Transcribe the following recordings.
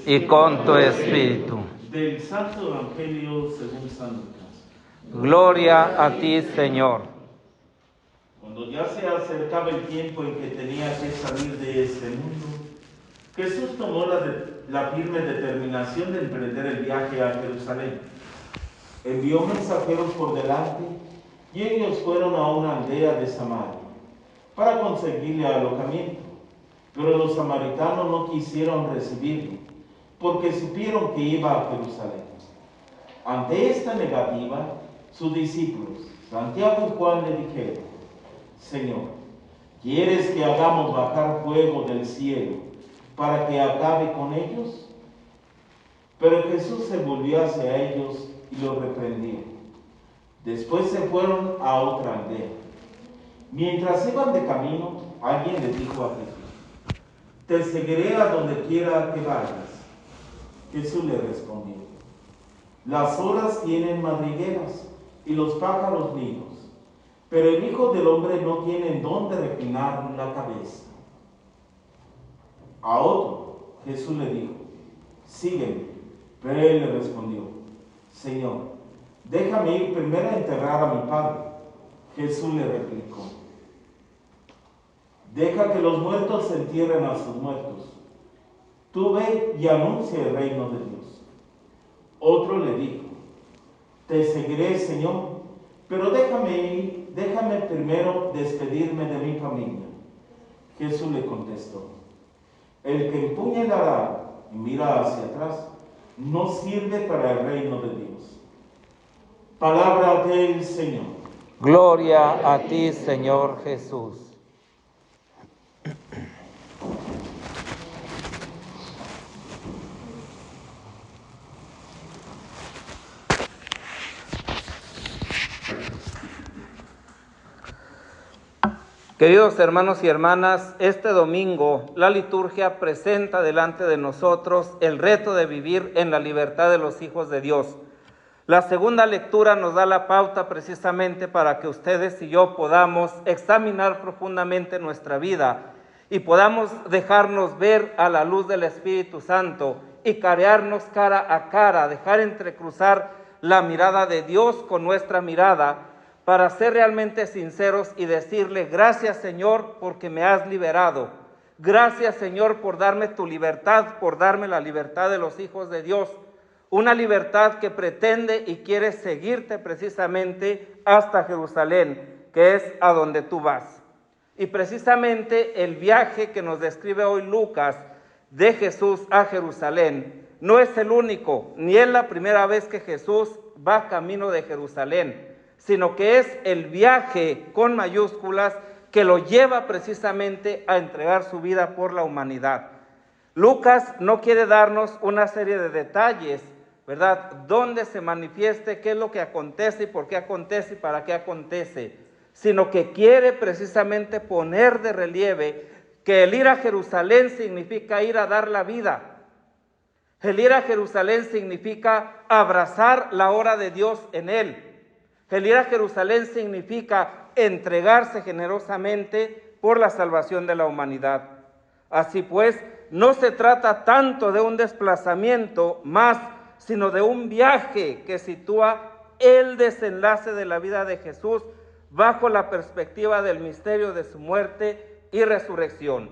Y con tu espíritu. Del Santo Evangelio según San Lucas. Gloria a ti, Señor. Cuando ya se acercaba el tiempo en que tenía que salir de este mundo, Jesús tomó la firme determinación de emprender el viaje a Jerusalén. Envió mensajeros por delante y ellos fueron a una aldea de Samaria para conseguirle alojamiento. Pero los samaritanos no quisieron recibirlo, porque supieron que iba a Jerusalén. Ante esta negativa, sus discípulos, Santiago y Juan, le dijeron: Señor, ¿quieres que hagamos bajar fuego del cielo para que acabe con ellos? Pero Jesús se volvió hacia ellos y los reprendió. Después se fueron a otra aldea. Mientras iban de camino, alguien le dijo a Jesús: Te seguiré a donde quiera que vayas. Jesús le respondió: Las horas tienen madrigueras y los pájaros nidos, pero el Hijo del Hombre no tiene en dónde reclinar la cabeza. A otro Jesús le dijo: Sígueme. Pero él le respondió: Señor, déjame ir primero a enterrar a mi padre. Jesús le replicó: Deja que los muertos entierren a sus muertos. Tú ve y anuncia el reino de Dios. Otro le dijo: Te seguiré, Señor, pero déjame primero despedirme de mi familia. Jesús le contestó: El que empuña el arado y mira hacia atrás no sirve para el reino de Dios. Palabra del Señor. Gloria a ti, Señor Jesús. Queridos hermanos y hermanas, este domingo la liturgia presenta delante de nosotros el reto de vivir en la libertad de los hijos de Dios. La segunda lectura nos da la pauta precisamente para que ustedes y yo podamos examinar profundamente nuestra vida y podamos dejarnos ver a la luz del Espíritu Santo y carearnos cara a cara, dejar entrecruzar la mirada de Dios con nuestra mirada, para ser realmente sinceros y decirle: gracias, Señor, porque me has liberado. Gracias, Señor, por darme tu libertad, por darme la libertad de los hijos de Dios. Una libertad que pretende y quiere seguirte precisamente hasta Jerusalén, que es a donde tú vas. Y precisamente el viaje que nos describe hoy Lucas de Jesús a Jerusalén no es el único, ni es la primera vez que Jesús va camino de Jerusalén, sino que es el viaje con mayúsculas que lo lleva precisamente a entregar su vida por la humanidad. Lucas no quiere darnos una serie de detalles, ¿verdad?, dónde se manifieste, qué es lo que acontece y por qué acontece y para qué acontece, sino que quiere precisamente poner de relieve que el ir a Jerusalén significa ir a dar la vida. El ir a Jerusalén significa abrazar la obra de Dios en él. El ir a Jerusalén significa entregarse generosamente por la salvación de la humanidad. Así pues, no se trata tanto de un desplazamiento más, sino de un viaje que sitúa el desenlace de la vida de Jesús bajo la perspectiva del misterio de su muerte y resurrección.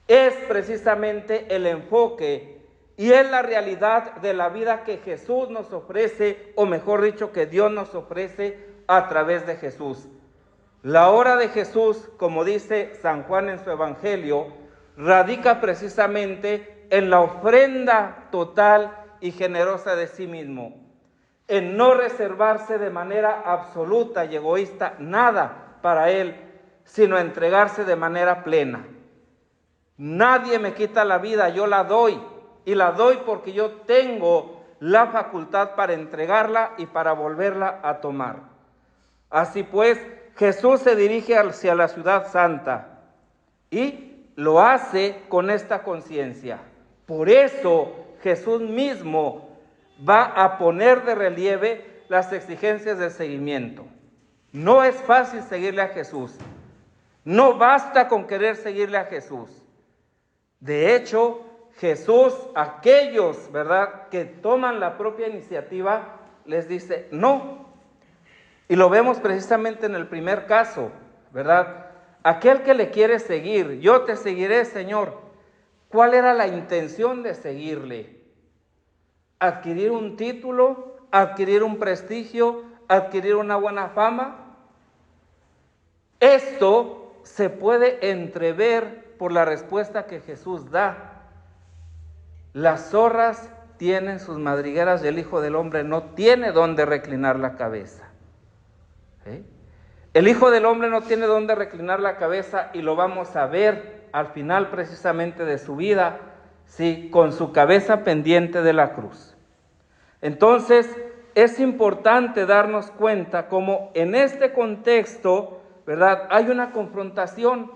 Es precisamente el enfoque y es la realidad de la vida que Jesús nos ofrece, o mejor dicho, que Dios nos ofrece a través de Jesús. La obra de Jesús, como dice San Juan en su Evangelio, radica precisamente en la ofrenda total y generosa de sí mismo, en no reservarse de manera absoluta y egoísta nada para Él, sino entregarse de manera plena. Nadie me quita la vida, yo la doy, y la doy porque yo tengo la facultad para entregarla y para volverla a tomar. Así pues, Jesús se dirige hacia la ciudad santa y lo hace con esta conciencia. Por eso Jesús mismo va a poner de relieve las exigencias del seguimiento. No es fácil seguirle a Jesús. No basta con querer seguirle a Jesús. De hecho, Jesús, aquellos, ¿verdad?, que toman la propia iniciativa, les dice no. Y lo vemos precisamente en el primer caso, ¿verdad? Aquel que le quiere seguir, yo te seguiré, Señor. ¿Cuál era la intención de seguirle? ¿Adquirir un título? ¿Adquirir un prestigio? ¿Adquirir una buena fama? Esto se puede entrever por la respuesta que Jesús da. Las zorras tienen sus madrigueras y el Hijo del Hombre no tiene dónde reclinar la cabeza. El Hijo del Hombre no tiene dónde reclinar la cabeza, y lo vamos a ver al final precisamente de su vida, ¿sí?, con su cabeza pendiente de la cruz. Entonces, es importante darnos cuenta cómo en este contexto, ¿verdad?, hay una confrontación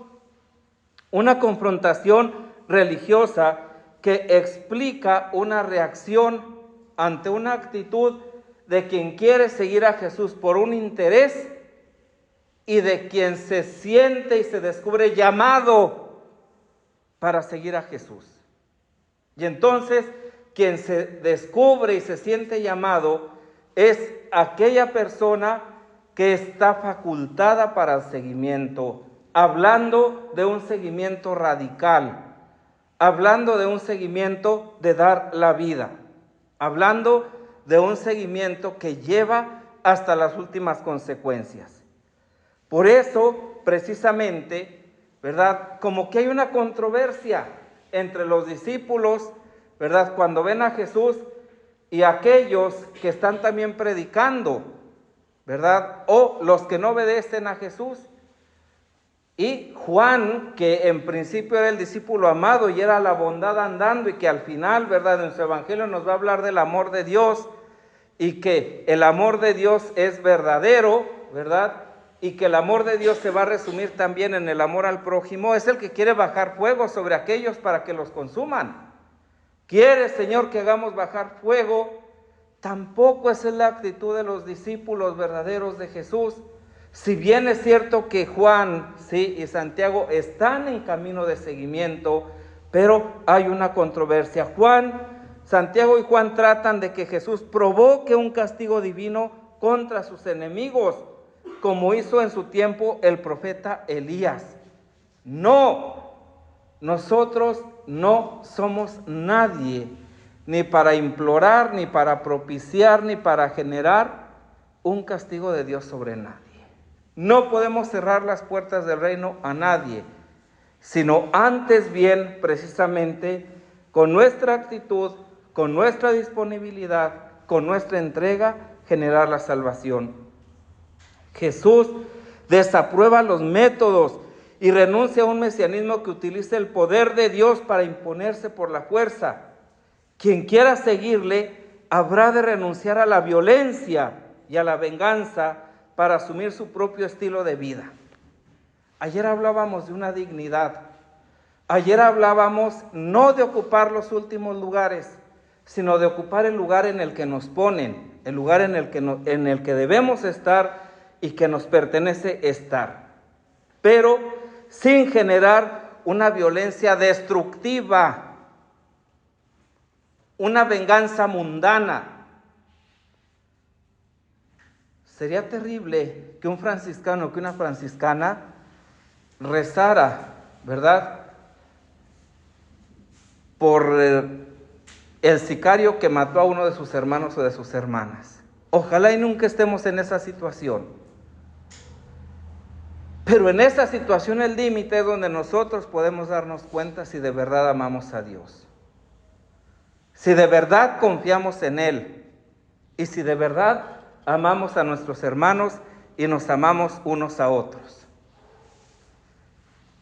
religiosa que explica una reacción ante una actitud de quien quiere seguir a Jesús por un interés y de quien se siente y se descubre llamado para seguir a Jesús. Y entonces, quien se descubre y se siente llamado es aquella persona que está facultada para el seguimiento, hablando de un seguimiento radical, hablando de un seguimiento de dar la vida, hablando de un seguimiento que lleva hasta las últimas consecuencias. Por eso, precisamente, ¿verdad?, como que hay una controversia entre los discípulos, ¿verdad?, cuando ven a Jesús, y aquellos que están también predicando, ¿verdad?, o los que no obedecen a Jesús. Y Juan, que en principio era el discípulo amado y era la bondad andando, y que al final, ¿verdad?, en su evangelio nos va a hablar del amor de Dios, y que el amor de Dios es verdadero, ¿verdad?, y que el amor de Dios se va a resumir también en el amor al prójimo. Es el que quiere bajar fuego sobre aquellos para que los consuman. Quiere, Señor, que hagamos bajar fuego. Tampoco esa es la actitud de los discípulos verdaderos de Jesús. Si bien es cierto que Juan, sí, y Santiago están en camino de seguimiento, pero hay una controversia. Santiago y Juan tratan de que Jesús provoque un castigo divino contra sus enemigos, como hizo en su tiempo el profeta Elías. No, nosotros no somos nadie, ni para implorar, ni para propiciar, ni para generar un castigo de Dios sobre nadie. No podemos cerrar las puertas del reino a nadie, sino antes bien, precisamente, con nuestra actitud, con nuestra disponibilidad, con nuestra entrega, generar la salvación. Jesús desaprueba los métodos y renuncia a un mesianismo que utilice el poder de Dios para imponerse por la fuerza. Quien quiera seguirle habrá de renunciar a la violencia y a la venganza para asumir su propio estilo de vida. Ayer hablábamos de una dignidad. Ayer hablábamos no de ocupar los últimos lugares, sino de ocupar el lugar en el que nos ponen, el lugar en el que debemos estar y que nos pertenece estar, pero sin generar una violencia destructiva, una venganza mundana. sería terrible que un franciscano, que una franciscana rezara, ¿verdad?, por el sicario que mató a uno de sus hermanos o de sus hermanas. Ojalá y nunca estemos en esa situación. Pero en esa situación el límite es donde nosotros podemos darnos cuenta si de verdad amamos a Dios, si de verdad confiamos en Él y si de verdad amamos a nuestros hermanos y nos amamos unos a otros.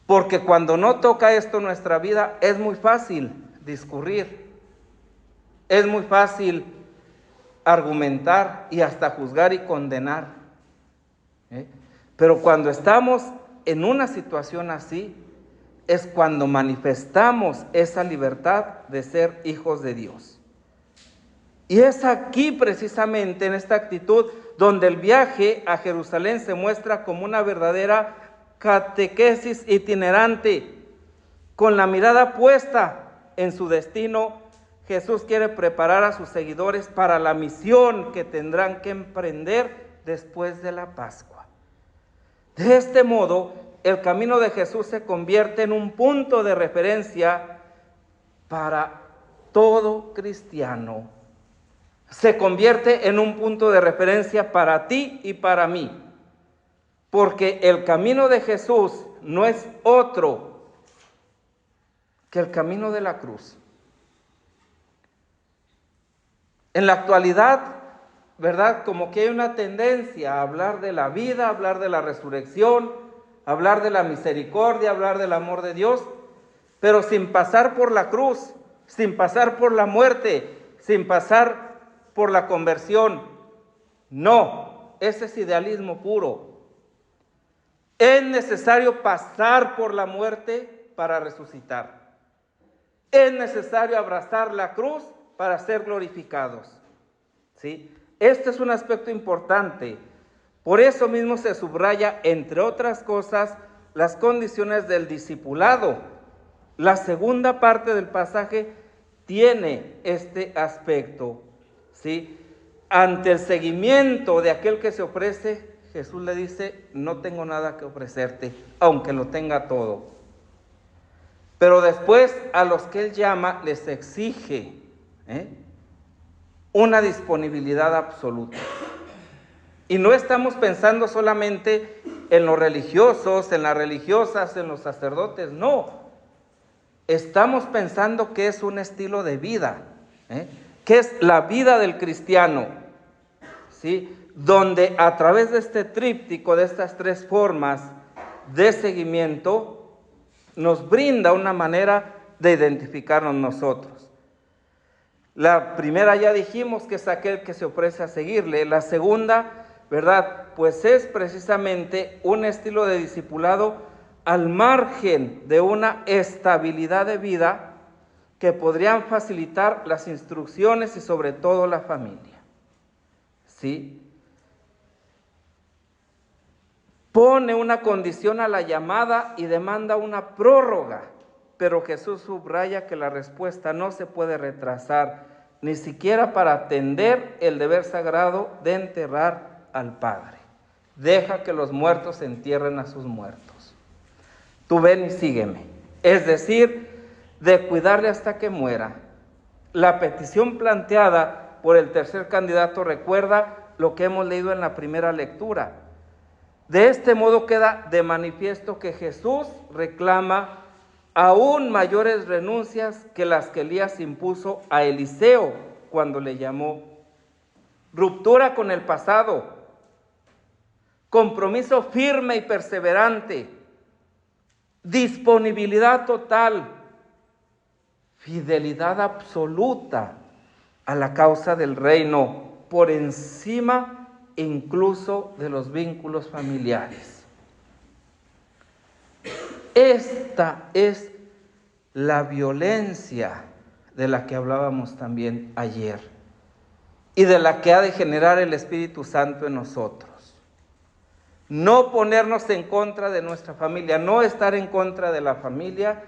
Porque cuando no toca esto en nuestra vida es muy fácil discurrir, es muy fácil argumentar y hasta juzgar y condenar. Pero cuando estamos en una situación así, es cuando manifestamos esa libertad de ser hijos de Dios. Y es aquí precisamente en esta actitud donde el viaje a Jerusalén se muestra como una verdadera catequesis itinerante. Con la mirada puesta en su destino, Jesús quiere preparar a sus seguidores para la misión que tendrán que emprender después de la Pascua. De este modo, el camino de Jesús se convierte en un punto de referencia para todo cristiano. Se convierte en un punto de referencia para ti y para mí. Porque el camino de Jesús no es otro que el camino de la cruz. En la actualidad, ¿verdad?, como que hay una tendencia a hablar de la vida, a hablar de la resurrección, a hablar de la misericordia, a hablar del amor de Dios, pero sin pasar por la cruz, sin pasar por la muerte, sin pasar por la conversión. No, ese es idealismo puro. Es necesario pasar por la muerte para resucitar. Es necesario abrazar la cruz para ser glorificados. ¿Sí? Este es un aspecto importante. Por eso mismo se subraya, entre otras cosas, las condiciones del discipulado. La segunda parte del pasaje tiene este aspecto. ¿Sí? Ante el seguimiento de aquel que se ofrece, Jesús le dice: no tengo nada que ofrecerte, aunque lo tenga todo. Pero después a los que Él llama les exige una disponibilidad absoluta. Y no estamos pensando solamente en los religiosos, en las religiosas, en los sacerdotes, no. Estamos pensando que es un estilo de vida, que es la vida del cristiano, ¿sí?, donde a través de este tríptico, de estas tres formas de seguimiento, nos brinda una manera de identificarnos nosotros. La primera ya dijimos que es aquel que se ofrece a seguirle. La segunda, ¿verdad?, pues es precisamente un estilo de discipulado al margen de una estabilidad de vida que podrían facilitar las instrucciones y sobre todo la familia. ¿Sí? Pone una condición a la llamada y demanda una prórroga, pero Jesús subraya que la respuesta no se puede retrasar, ni siquiera para atender el deber sagrado de enterrar al Padre. Deja que los muertos entierren a sus muertos. Tú ven y sígueme. Es decir, de cuidarle hasta que muera. La petición planteada por el tercer candidato recuerda lo que hemos leído en la primera lectura. De este modo queda de manifiesto que Jesús reclama aún mayores renuncias que las que Elías impuso a Eliseo cuando le llamó. Ruptura con el pasado, compromiso firme y perseverante, disponibilidad total, fidelidad absoluta a la causa del reino, por encima incluso de los vínculos familiares. Esta es la violencia de la que hablábamos también ayer y de la que ha de generar el Espíritu Santo en nosotros. No ponernos en contra de nuestra familia, no estar en contra de la familia,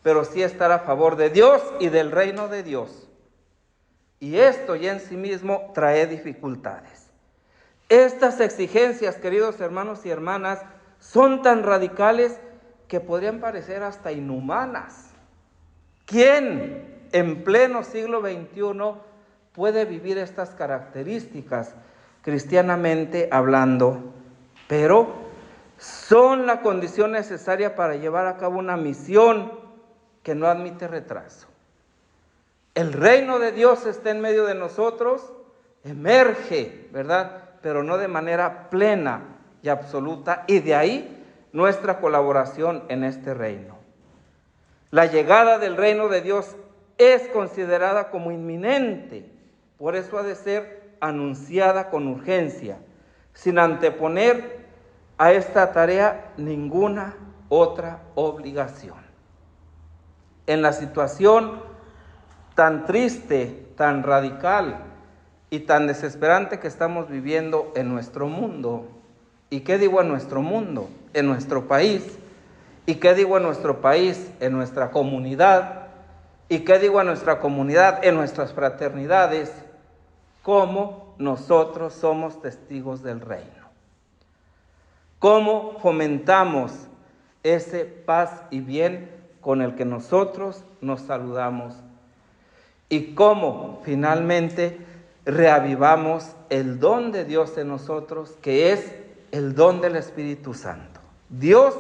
pero sí estar a favor de Dios y del reino de Dios. Y esto ya en sí mismo trae dificultades. Estas exigencias, queridos hermanos y hermanas, son tan radicales que podrían parecer hasta inhumanas. ¿Quién en pleno siglo XXI puede vivir estas características, cristianamente hablando? Pero son la condición necesaria para llevar a cabo una misión que no admite retraso. El reino de Dios está en medio de nosotros, emerge, ¿verdad? Pero no de manera plena y absoluta, y de ahí nuestra colaboración en este reino. La llegada del reino de Dios es considerada como inminente, por eso ha de ser anunciada con urgencia, sin anteponer a esta tarea ninguna otra obligación. En la situación tan triste, tan radical y tan desesperante que estamos viviendo en nuestro mundo, ¿y qué digo en nuestro mundo? En nuestro país. ¿Y qué digo en nuestro país? En nuestra comunidad. ¿Y qué digo en nuestra comunidad? En nuestras fraternidades. ¿Cómo nosotros somos testigos del reino? ¿Cómo fomentamos ese paz y bien con el que nosotros nos saludamos? ¿Y cómo finalmente reavivamos el don de Dios en nosotros, que es el don del Espíritu Santo? Dios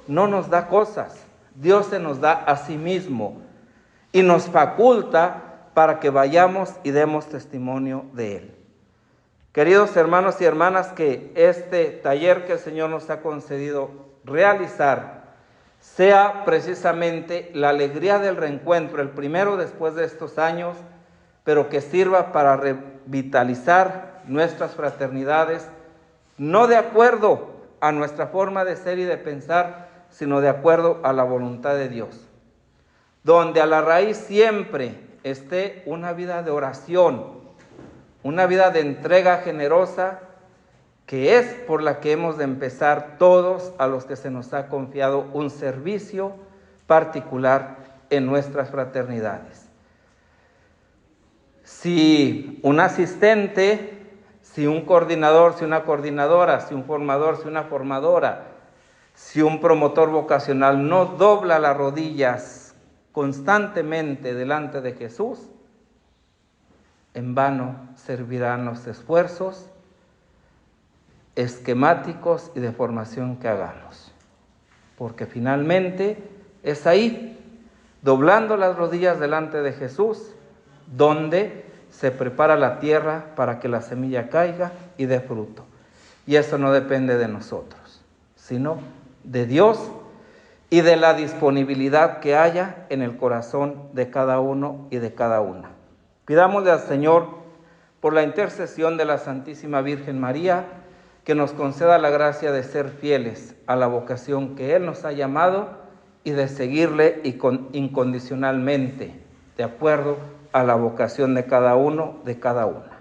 no nos da cosas, Dios se nos da a sí mismo y nos faculta para que vayamos y demos testimonio de Él. Queridos hermanos y hermanas, que este taller que el Señor nos ha concedido realizar sea precisamente la alegría del reencuentro, el primero después de estos años, pero que sirva para revitalizar nuestras fraternidades, no de acuerdo a nuestra forma de ser y de pensar, sino de acuerdo a la voluntad de Dios, donde a la raíz siempre esté una vida de oración, una vida de entrega generosa, que es por la que hemos de empezar todos a los que se nos ha confiado un servicio particular en nuestras fraternidades. Si un asistente, si un coordinador, si una coordinadora, si un formador, si una formadora, si un promotor vocacional no dobla las rodillas constantemente delante de Jesús, en vano servirán los esfuerzos esquemáticos y de formación que hagamos, porque finalmente es ahí, doblando las rodillas delante de Jesús, donde se prepara la tierra para que la semilla caiga y dé fruto. Y eso no depende de nosotros, sino de Dios y de la disponibilidad que haya en el corazón de cada uno y de cada una. Pidámosle al Señor, por la intercesión de la Santísima Virgen María, que nos conceda la gracia de ser fieles a la vocación que Él nos ha llamado y de seguirle incondicionalmente, de acuerdo a la vocación de cada uno, de cada una.